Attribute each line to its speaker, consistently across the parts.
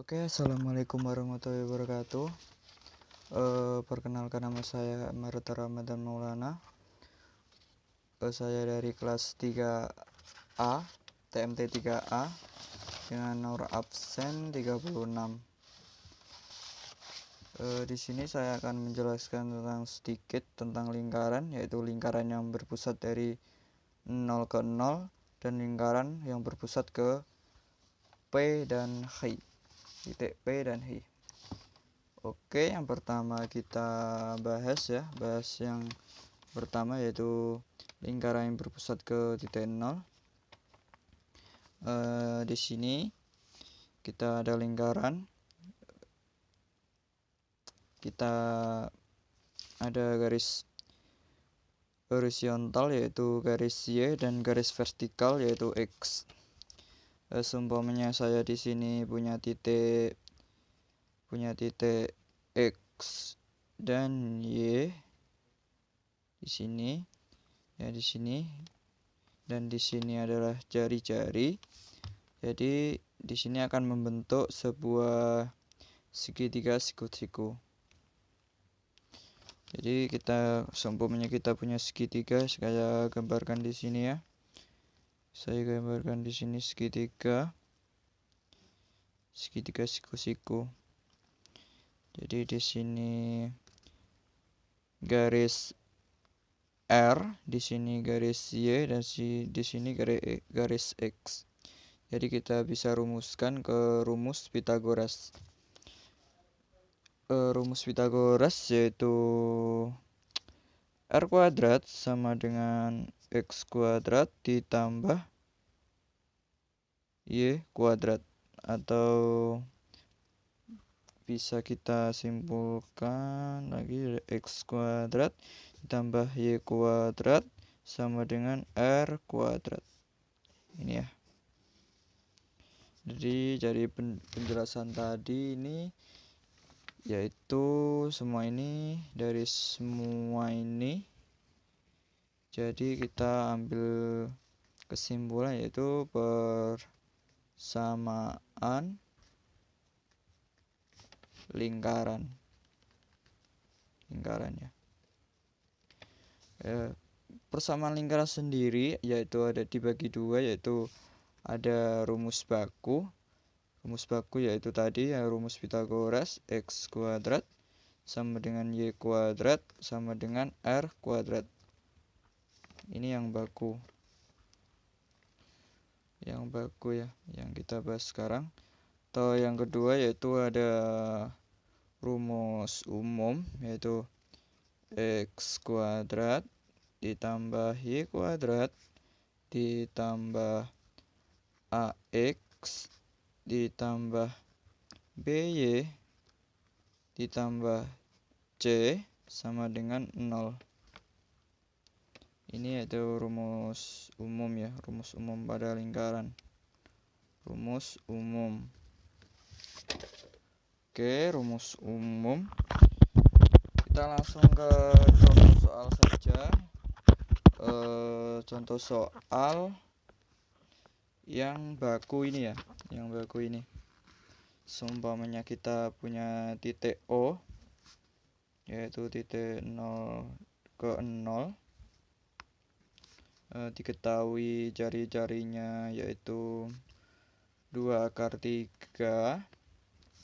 Speaker 1: Oke, assalamualaikum warahmatullahi wabarakatuh. Perkenalkan, nama saya Maruta Ramadan Maulana. Saya dari kelas 3A, TMT 3A, dengan nomor absen 36. Di sini saya akan menjelaskan sedikit tentang lingkaran, yaitu lingkaran yang berpusat dari 0 ke 0 dan lingkaran yang berpusat ke P dan H. Titik P dan H. Oke, yang pertama kita bahas yang pertama yaitu lingkaran yang berpusat ke titik 0. Di sini kita ada lingkaran, kita ada garis horizontal yaitu garis Y dan garis vertikal yaitu X. Seumpamanya saya di sini punya titik X dan Y di sini, di sini, dan di sini adalah jari-jari. Jadi di sini akan membentuk sebuah segitiga siku-siku. Jadi seumpamanya kita punya segitiga, saya gambarkan di sini ya. Saya gambarkan di sini segitiga siku-siku. Jadi di sini garis R, di sini garis Y, dan di sini garis X. Jadi kita bisa rumuskan ke rumus Pythagoras. Rumus Pythagoras yaitu R kuadrat sama dengan X kuadrat ditambah Y kuadrat, atau bisa kita simpulkan lagi X kuadrat ditambah Y kuadrat sama dengan R kuadrat. Ini ya. Jadi dari penjelasan tadi ini, yaitu dari semua ini, jadi kita ambil kesimpulan yaitu persamaan lingkaran ya. Persamaan lingkaran sendiri yaitu ada dibagi dua, yaitu ada rumus baku yaitu tadi rumus Pythagoras, X kuadrat sama dengan Y kuadrat sama dengan R kuadrat. Ini yang baku ya, yang kita bahas sekarang. Atau yang kedua yaitu ada rumus umum, yaitu X kuadrat ditambah Y kuadrat ditambah AX ditambah BY ditambah C sama dengan 0. Ini yaitu rumus umum ya, rumus umum pada lingkaran. Rumus umum. Oke, rumus umum. Kita langsung ke contoh soal saja. Contoh soal yang baku ini ya, Seumpamanya kita punya titik O, yaitu titik 0 ke 0. Diketahui jari-jarinya yaitu 2/3.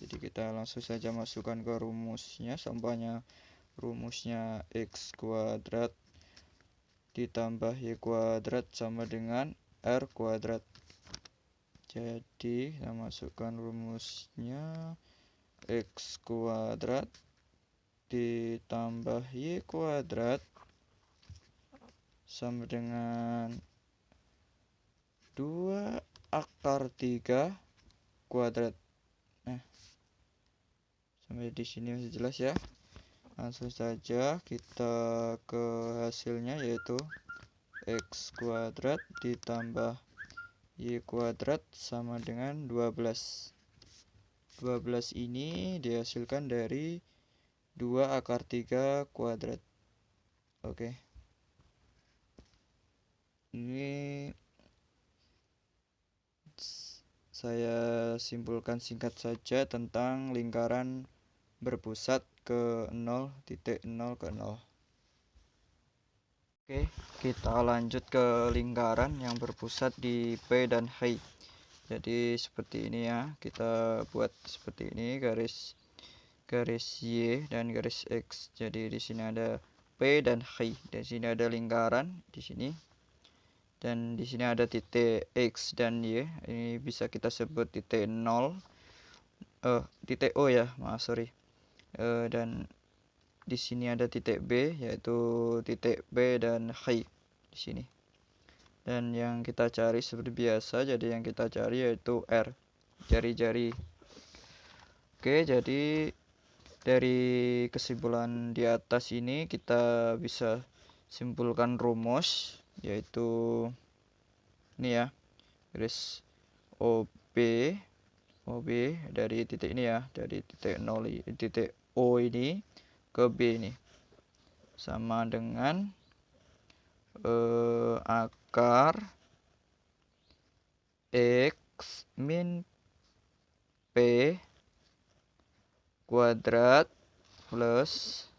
Speaker 1: Jadi kita langsung saja masukkan ke rumusnya. Seumpamanya rumusnya X kuadrat ditambah Y kuadrat sama dengan R kuadrat. Jadi kita masukkan rumusnya X kuadrat ditambah Y kuadrat sama dengan 2/3 kuadrat. Sampai di sini masih jelas ya. Langsung saja kita ke hasilnya, yaitu X kuadrat ditambah Y kuadrat sama dengan 12. 12 ini dihasilkan dari 2/3 kuadrat. Oke. Ini saya simpulkan singkat saja tentang lingkaran berpusat ke 0,0 ke 0. Oke, kita lanjut ke lingkaran yang berpusat di P dan H. Jadi seperti ini ya, kita buat seperti ini, garis Y dan garis X. Jadi di sini ada P dan H. Di sini ada lingkaran di sini. Dan di sini ada titik X dan Y. Ini bisa kita sebut titik 0. Titik O ya, maaf sorry. Dan di sini ada titik B, yaitu titik B dan H di sini. Dan yang kita cari seperti biasa, jadi yang kita cari yaitu R, jari-jari. Oke, jadi dari kesimpulan di atas ini kita bisa simpulkan rumus, yaitu ini ya, garis OB dari titik ini ya, dari titik 0 titik O ini ke B ini sama dengan akar X min P kuadrat plus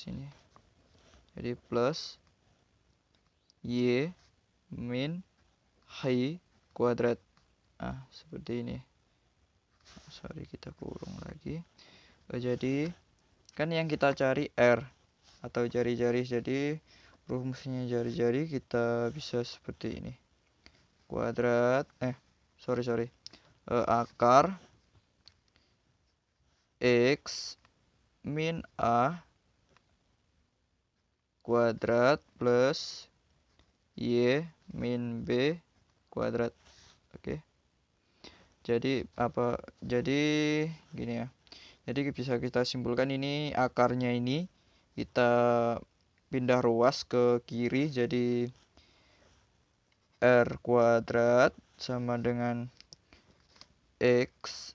Speaker 1: ini, jadi plus Y min H kuadrat. Seperti ini. Sorry, kita kurung lagi. Jadi kan yang kita cari R atau jari-jari, jadi rumusnya jari-jari kita bisa seperti ini, kuadrat akar X min A kuadrat plus Y min B kuadrat. Oke. Jadi gini ya. Jadi bisa kita simpulkan ini akarnya ini kita pindah ruas ke kiri, jadi R kuadrat sama dengan X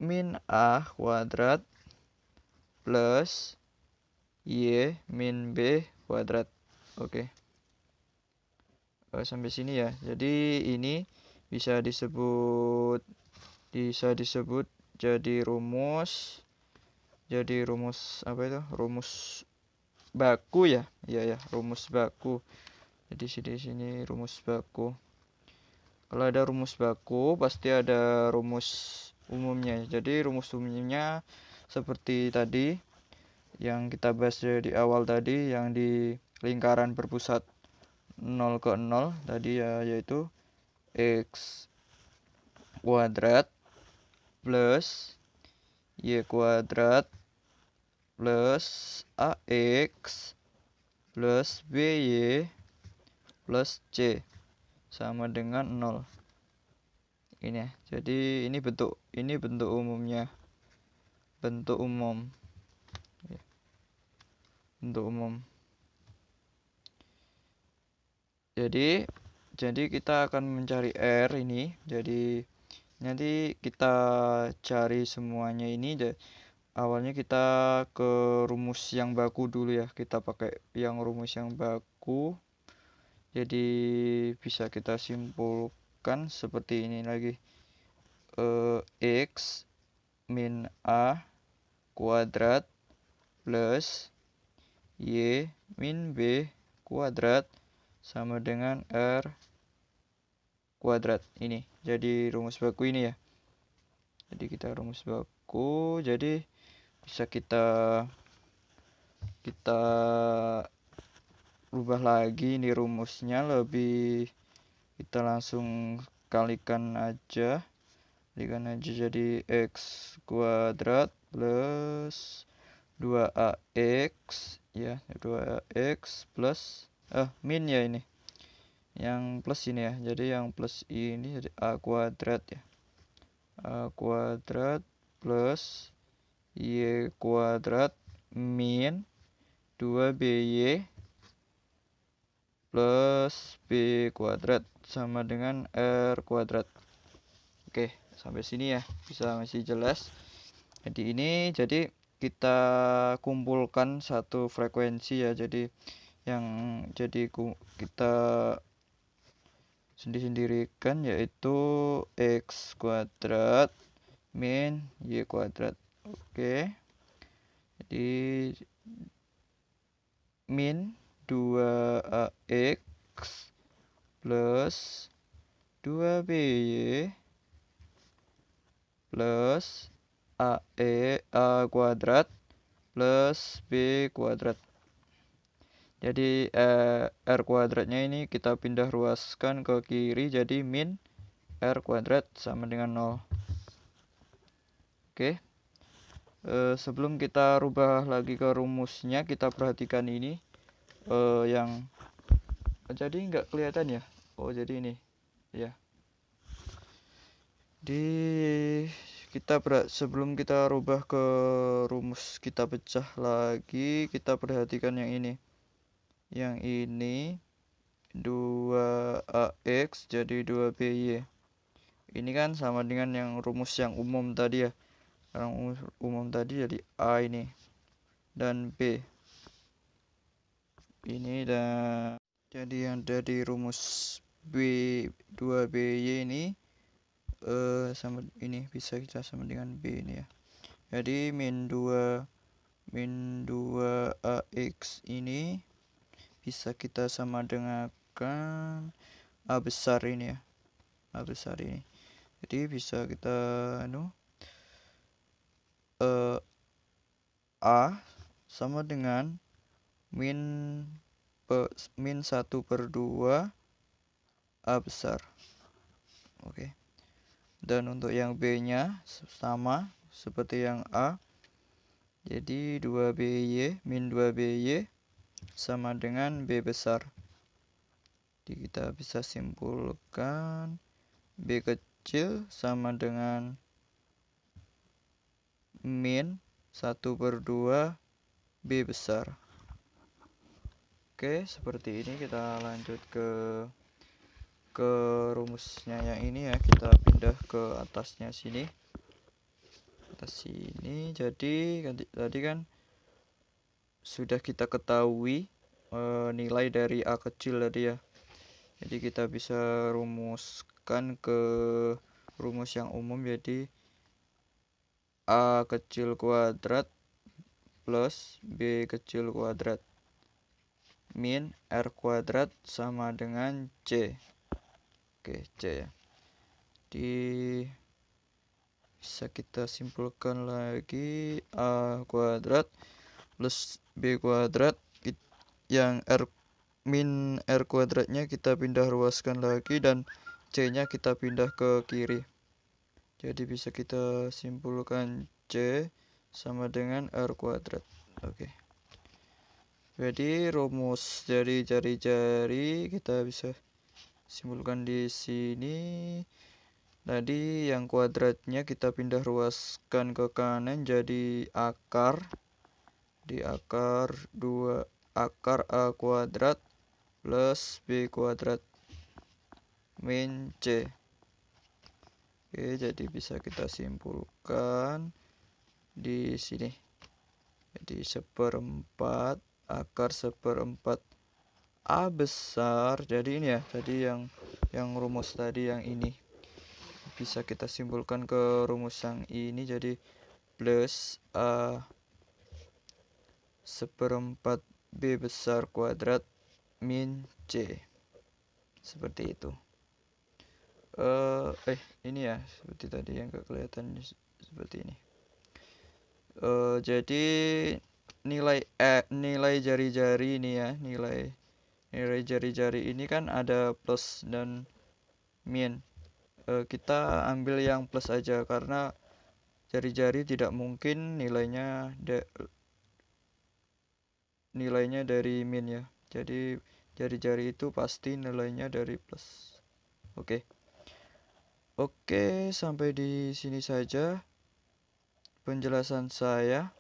Speaker 1: min A kuadrat plus Y min B kuadrat. Oke. Sampai sini ya. Jadi ini bisa disebut jadi rumus apa itu? Rumus baku ya. Iya ya, rumus baku. Jadi di sini rumus baku. Kalau ada rumus baku pasti ada rumus umumnya. Jadi rumus umumnya seperti tadi yang kita bahas di awal tadi, yang di lingkaran berpusat 0 ke 0 tadi ya, yaitu X kuadrat plus Y kuadrat plus AX plus BY plus C sama dengan 0. Ini ya. Jadi ini bentuk umumnya. Bentuk umum. Jadi kita akan mencari R ini. Jadi nanti kita cari semuanya ini. Awalnya kita ke rumus yang baku dulu ya. Kita pakai yang rumus yang baku. Jadi bisa kita simpulkan seperti ini lagi. X min A kuadrat plus Y min B kuadrat sama dengan R kuadrat ini. Jadi rumus baku ini ya. Jadi kita rumus baku, jadi bisa kita rubah lagi ini rumusnya, kita langsung kalikan aja jadi X kuadrat plus 2AX ya, 2AX plus min ya, ini yang plus ini ya, jadi yang plus ini jadi A kuadrat ya, A kuadrat plus Y kuadrat min 2BY plus B kuadrat sama dengan R kuadrat. Oke, sampai sini ya, masih jelas. Jadi kita kumpulkan satu frekuensi ya, jadi kita disendirikan, yaitu x kuadrat min y kuadrat. Oke, jadi min 2ax plus 2by plus a kuadrat plus b kuadrat. Jadi r kuadratnya ini kita pindah ruaskan ke kiri, jadi min r kuadrat sama dengan 0. Oke. Sebelum kita rubah lagi ke rumusnya, kita perhatikan ini yang jadi nggak kelihatan ya. Oh, jadi ini ya. Sebelum kita rubah ke rumus, kita pecah lagi, kita perhatikan yang ini. Yang ini 2ax jadi 2by. Ini kan sama dengan yang rumus yang umum tadi ya. Yang umum tadi jadi a ini dan b. Ini dan jadi yang dari rumus b 2by ini sama ini bisa kita sama dengan b ini ya. Jadi min 2ax ini bisa kita sama dengan a besar ini ya. A besar ini. Jadi bisa kita a sama dengan min 1/2 a besar. Oke. Dan untuk yang b nya sama seperti yang a, jadi 2by min 2by sama dengan b besar. Jadi kita bisa simpulkan b kecil sama dengan min 1/2 b besar. Oke, seperti ini. Kita lanjut ke rumusnya yang ini ya. Kita pindah ke atasnya sini. Atas sini. Jadi tadi kan sudah kita ketahui nilai dari a kecil tadi ya. Jadi kita bisa rumuskan ke rumus yang umum, jadi a kecil kuadrat plus b kecil kuadrat min r kuadrat sama dengan c. Oke, c ya. Jadi bisa kita simpulkan lagi a kuadrat plus b kuadrat, yang min r kuadratnya kita pindah ruaskan lagi dan c nya kita pindah ke kiri. Jadi bisa kita simpulkan c sama dengan r kuadrat. Oke. Jadi rumus dari jari-jari kita bisa simpulkan di sini. Tadi yang kuadratnya kita pindah ruaskan ke kanan jadi akar. Di akar 2 akar a kuadrat plus b kuadrat min c. Oke, jadi bisa kita simpulkan di sini. Jadi 1/4 akar 1/4 a besar. Jadi ini ya, tadi yang rumus tadi yang ini bisa kita simpulkan ke rumus yang ini, jadi plus a 1/4 b besar kuadrat min c. Seperti itu. Ini ya, seperti tadi yang gak kelihatan seperti ini. Jadi nilai jari-jari ini ya, nilai jari-jari ini kan ada plus dan min. Kita ambil yang plus aja karena jari-jari tidak mungkin nilainya dari min ya. Jadi jari-jari itu pasti nilainya dari plus. Oke, sampai di sini saja penjelasan saya.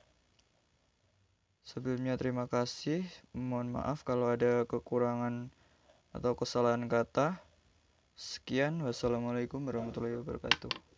Speaker 1: Sebelumnya terima kasih. Mohon maaf kalau ada kekurangan atau kesalahan kata. Sekian, wassalamualaikum warahmatullahi wabarakatuh.